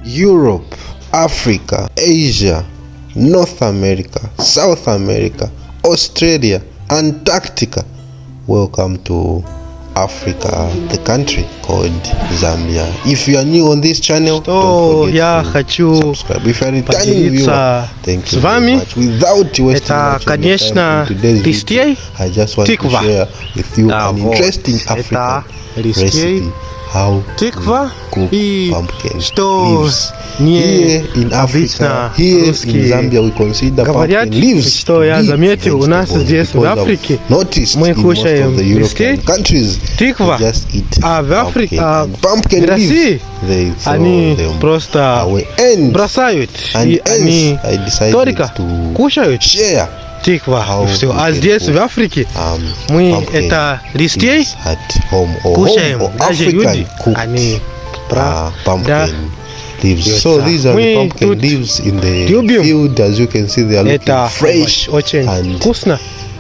Europe, Africa, Asia, North America, South America, Australia, Antarctica. Welcome to Africa, the country called Zambia. If you are new on this channel, don't forget to subscribe. If you are a returning viewer, thank you very much. Without wasting much of your time in today's video, I just want to share with you an interesting African recipe. How to cook pumpkin leaves. Here in Africa, here in Zambia, we consider pumpkin leaves vegetable because I've noticed in most of the European countries they just eat pumpkin leaves. They throw them away. And hence I decided to share how в Африке мы это листей кушаем, даже люди они pumpkin leaves. So these are the pumpkin leaves in the field. As you can see, they are looking fresh and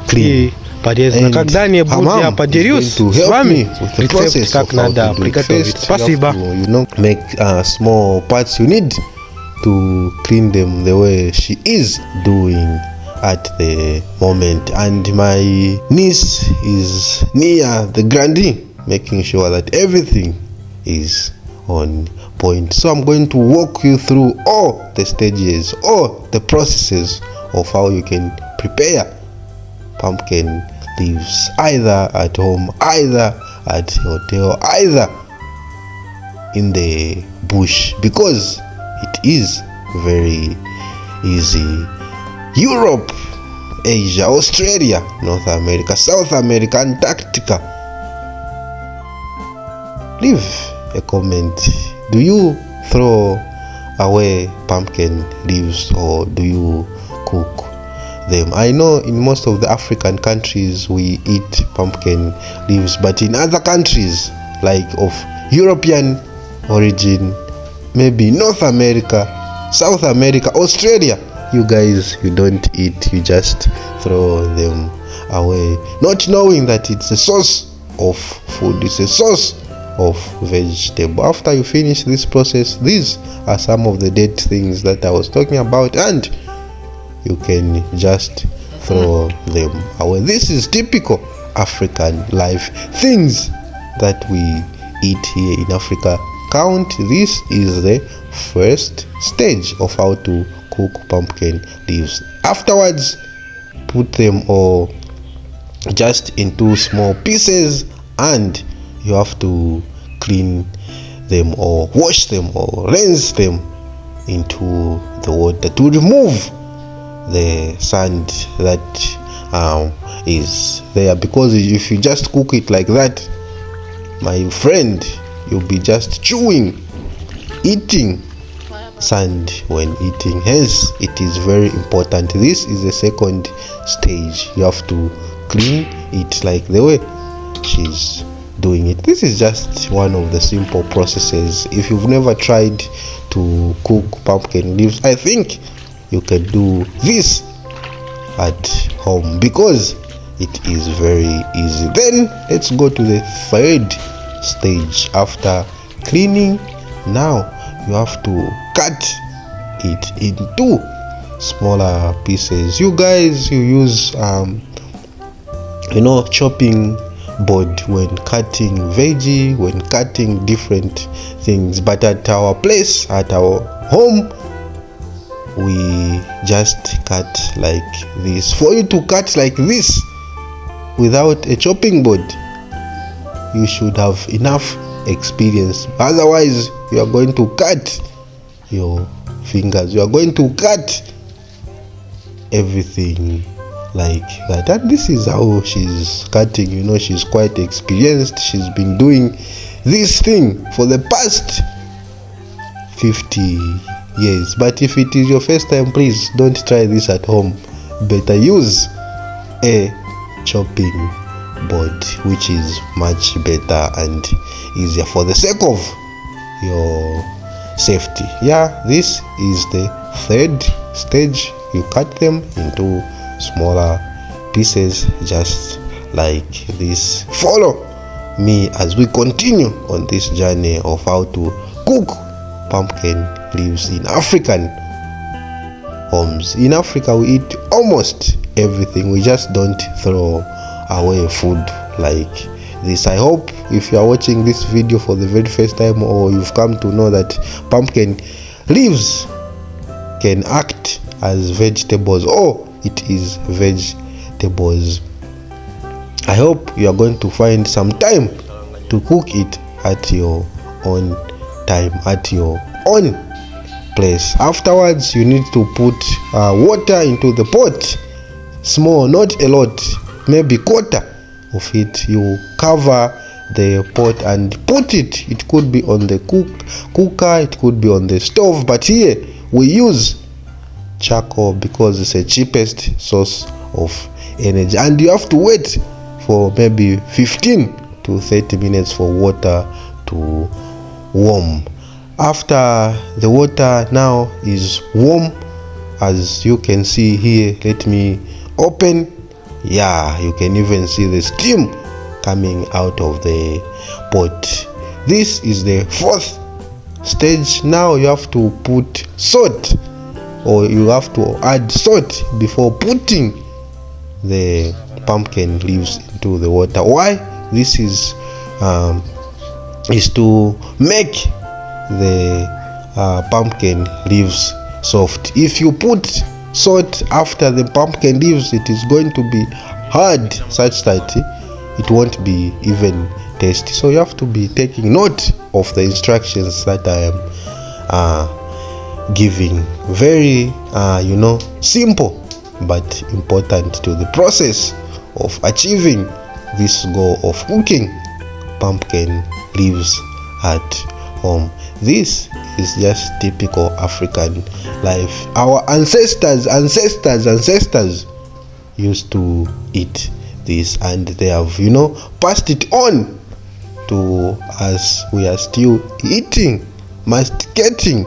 clean. полезно. Когда-нибудь я поделюсь с вами рецепт, как надо приготовить. Спасибо. Make small parts you need to clean them the way she is doing at the moment. And my niece is near the grandee, making sure that everything is on point. So I'm going to walk you through all the stages, all the processes of how you can prepare pumpkin leaves, either at home, either at hotel, either in the bush, because it is very easy. Europe, Asia, Australia, North America, South America, Antarctica. Leave a comment. Do you throw away pumpkin leaves or do you cook them? I know in most of the African countries we eat pumpkin leaves, but in other countries like of European origin, maybe North America, South America, Australia, you guys, you don't eat, you just throw them away, not knowing that it's a source of food, it's a source of vegetable. After you finish this process, these are some of the dead things that I was talking about, and you can just throw them away. This is typical African life, things that we eat here in Africa. Count, this is the first stage of how to cook pumpkin leaves. Afterwards, put them all just into small pieces, and you have to clean them or wash them or rinse them into the water to remove the sand that is there, because if you just cook it like that, my friend, you'll be just eating sand when eating. Hence it is very important. This is the second stage. You have to clean it like the way she's doing it. This is just one of the simple processes. If you've never tried to cook pumpkin leaves, I think you can do this at home because it is very easy. Then let's go to the third stage. After cleaning, now you have to cut it into smaller pieces. You guys, you use chopping board when cutting veggie, when cutting different things, but at our place, at our home, we just cut like this. For you to cut like this without a chopping board, you should have enough experience. Otherwise, you are going to cut your fingers, you are going to cut everything like that. And this is how she's cutting. She's quite experienced. She's been doing this thing for the past 50 years. But if it is your first time, please don't try this at home. Better use a chopping board, which is much better and easier for the sake of your safety. This is the third stage. You cut them into smaller pieces just like this. Follow me as we continue on this journey of how to cook pumpkin leaves in African homes. In Africa, we eat almost everything. We just don't throw away food like this. I hope if you are watching this video for the very first time, or you've come to know that pumpkin leaves can act as vegetables, or it is vegetables, I hope you are going to find some time to cook it at your own time, at your own place. Afterwards, you need to put water into the pot, small, not a lot, maybe quarter of it. You cover the pot and put it. It could be on the cooker, it could be on the stove, but here we use charcoal because it's the cheapest source of energy. And you have to wait for maybe 15 to 30 minutes for water to warm. After the water now is warm, as you can see here, let me open. Yeah, you can even see the steam coming out of the pot. This is the fourth stage. Now you have to put salt, or you have to add salt before putting the pumpkin leaves into the water. Why? This is to make the pumpkin leaves soft. If you put salt after the pumpkin leaves, it is going to be hard such that it won't be even tasty. So you have to be taking note of the instructions that I am giving. Very simple but important to the process of achieving this goal of cooking pumpkin leaves at home. This is just typical African life. Our ancestors used to eat this, and they have passed it on to us. We are still eating, masticating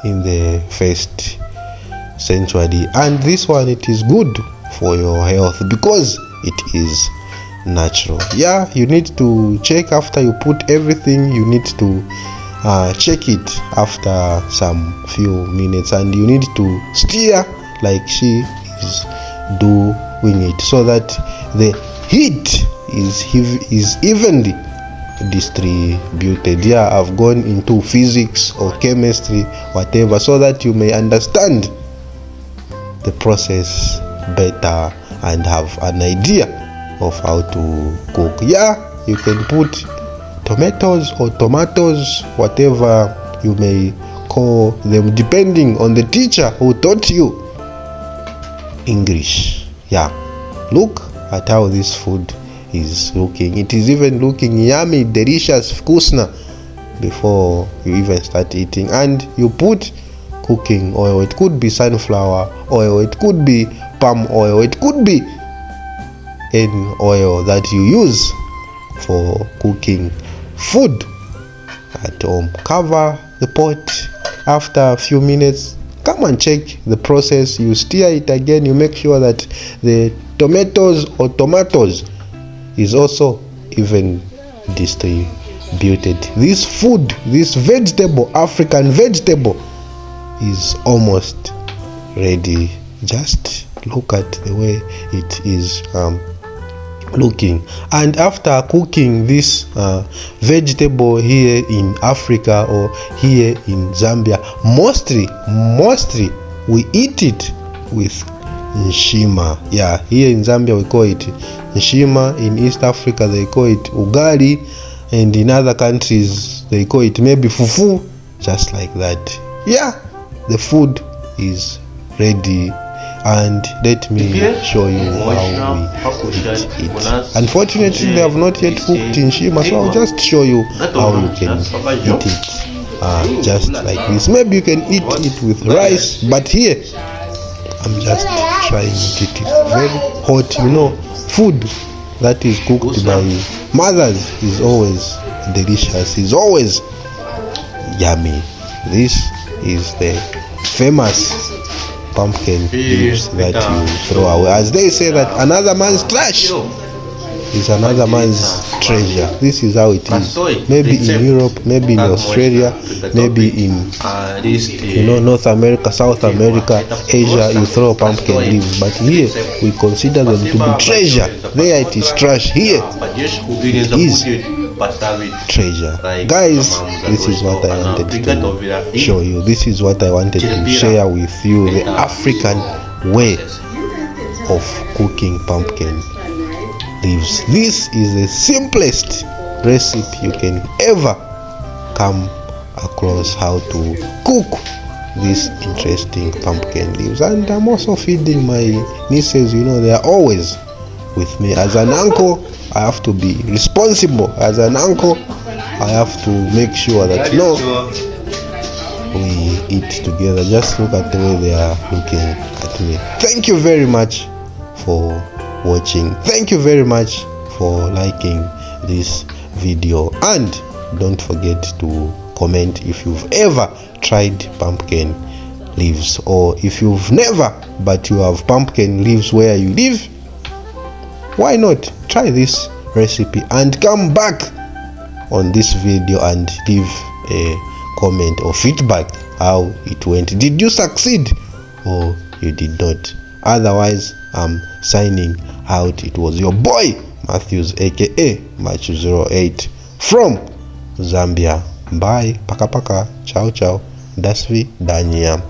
in the first century. And this one, it is good for your health because it is natural. Yeah, you need to check after you put everything. You need to check it after some few minutes, and you need to stir like she is doing it, so that the heat is evenly distributed. Yeah, I've gone into physics or chemistry, whatever, so that you may understand the process better and have an idea of how to cook. Yeah, you can put tomatoes or tomatoes, whatever you may call them, depending on the teacher who taught you English. Yeah, look at how this food is looking. It is even looking yummy, delicious, vkusna before you even start eating. And you put cooking oil. It could be sunflower oil, it could be palm oil, it could be any oil that you use for cooking food at home. Cover the pot. After a few minutes, come and check the process. You stir it again. You make sure that the tomatoes is also even distributed. This food, this vegetable, African vegetable, is almost ready. Just look at the way it is looking. And after cooking this vegetable here in Africa or here in Zambia, mostly we eat it with nshima. Yeah, here in Zambia we call it nshima. In East Africa they call it ugali, and in other countries they call it maybe fufu, just like that. Yeah, the food is ready, and let me show you how we eat it. Unfortunately, they have not yet cooked nshima, so I'll just show you how you can eat it just like this. Maybe you can eat it with rice, but here I'm just trying it. It is very hot. Food that is cooked by mothers is always delicious, is always yummy. This is the famous pumpkin leaves that you throw away. As they say that another man's trash is another man's treasure. This is how it is. Maybe in Europe, maybe in Australia, maybe in North America, South America, Asia, you throw pumpkin leaves, but here we consider them to be treasure. There it is trash. Here it is treasure. Guys, this is what I wanted to show you. This is what I wanted to share with you, the African way of cooking pumpkin leaves. This is the simplest recipe you can ever come across, how to cook these interesting pumpkin leaves. And I'm also feeding my nieces, they are always with me. As an uncle, I have to be responsible. As an uncle, I have to make sure that we eat together. Just look at the way they are looking at me. Thank you very much for watching. Thank you very much for liking this video, and don't forget to comment if you've ever tried pumpkin leaves, or if you've never but you have pumpkin leaves where you live. Why not try this recipe and come back on this video and leave a comment or feedback how it went. Did you succeed or you did not? Otherwise, I'm signing out. It was your boy Matthews, aka Matthew08 from Zambia. Bye, paka paka, ciao ciao, dasvi dania.